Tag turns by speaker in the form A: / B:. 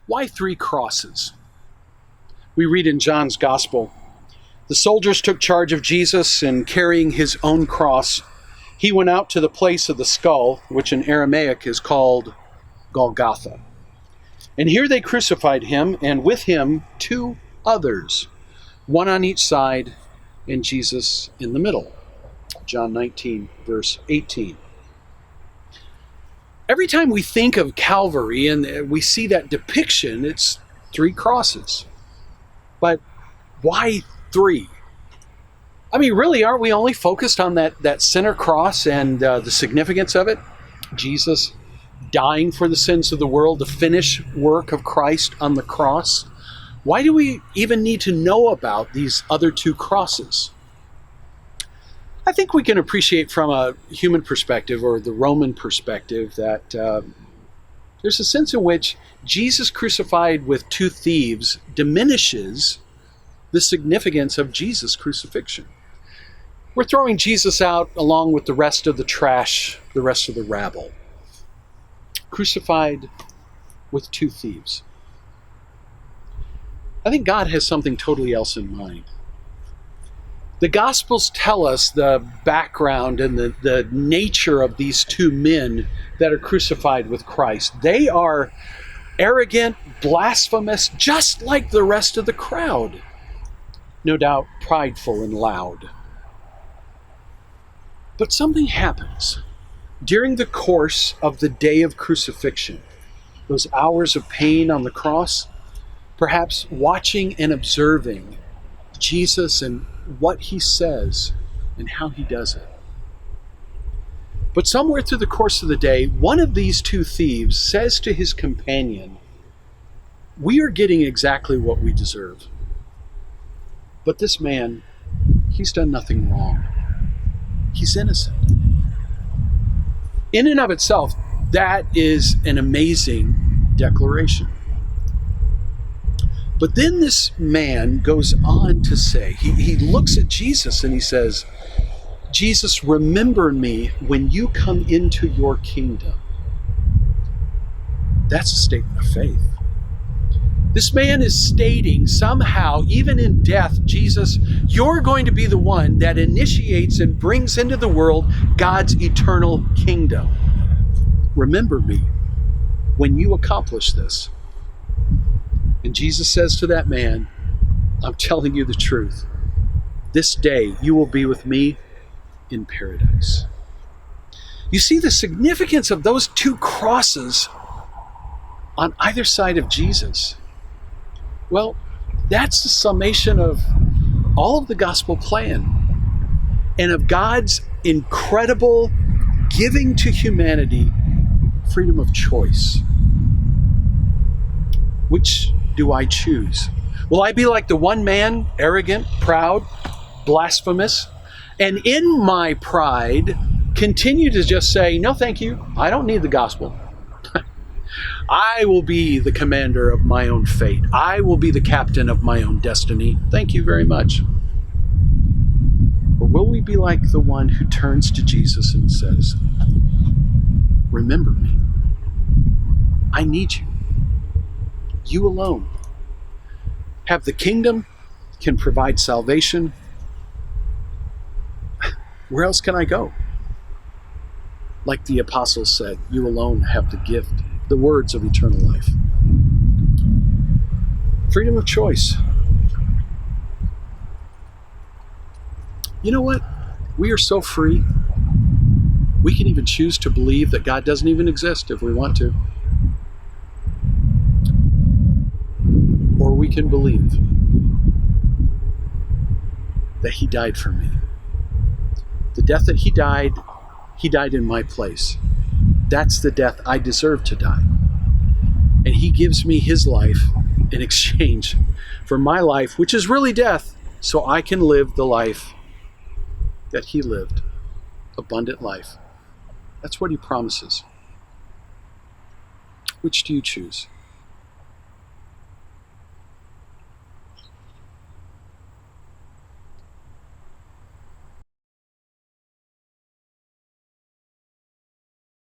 A: Why 3 crosses? We read in John's Gospel, the soldiers took charge of Jesus, and carrying his own cross, he went out to the place of the skull, which in Aramaic is called Golgotha. And here they crucified him, and with him 2 others, one on each side, and Jesus in the middle. John 19, verse 18. Every time we think of Calvary and we see that depiction, it's 3 crosses. But why 3? I mean, really, aren't we only focused on that center cross and the significance of it? Jesus dying for the sins of the world, the finished work of Christ on the cross. Why do we even need to know about these other 2 crosses? I think we can appreciate from a human perspective or the Roman perspective that there's a sense in which Jesus crucified with 2 thieves diminishes the significance of Jesus' crucifixion. We're throwing Jesus out along with the rest of the trash, the rest of the rabble. Crucified with 2 thieves. I think God has something totally else in mind. The Gospels tell us the background and the nature of these 2 men that are crucified with Christ. They are arrogant, blasphemous, just like the rest of the crowd. No doubt prideful and loud. But something happens during the course of the day of crucifixion, those hours of pain on the cross, perhaps watching and observing Jesus and what he says and how he does it. But somewhere through the course of the day, one of these 2 thieves says to his companion, "We are getting exactly what we deserve. But this man, he's done nothing wrong. He's innocent." In and of itself, that is an amazing declaration. But then this man goes on to say, he looks at Jesus and he says, "Jesus, remember me when you come into your kingdom." That's a statement of faith. This man is stating somehow, even in death, Jesus, you're going to be the one that initiates and brings into the world God's eternal kingdom. Remember me when you accomplish this. And Jesus says to that man, "I'm telling you the truth. This day you will be with me in paradise." You see the significance of those 2 crosses on either side of Jesus. Well, that's the summation of all of the gospel plan and of God's incredible giving to humanity freedom of choice. Which do I choose? Will I be like the one man, arrogant, proud, blasphemous, and in my pride continue to just say, "No, thank you, I don't need the gospel. I will be the commander of my own fate. I will be the captain of my own destiny. Thank you very much"? Or will we be like the one who turns to Jesus and says, "Remember me. I need you. You alone have the kingdom, can provide salvation. Where else can I go?" Like the apostles said, "You alone have the gift, the words of eternal life." Freedom of choice. You know what? We are so free. We can even choose to believe that God doesn't even exist if we want to. Or we can believe that he died for me. The death that he died in my place. That's the death I deserve to die. And he gives me his life in exchange for my life, which is really death, so I can live the life that he lived, abundant life. That's what he promises. Which do you choose?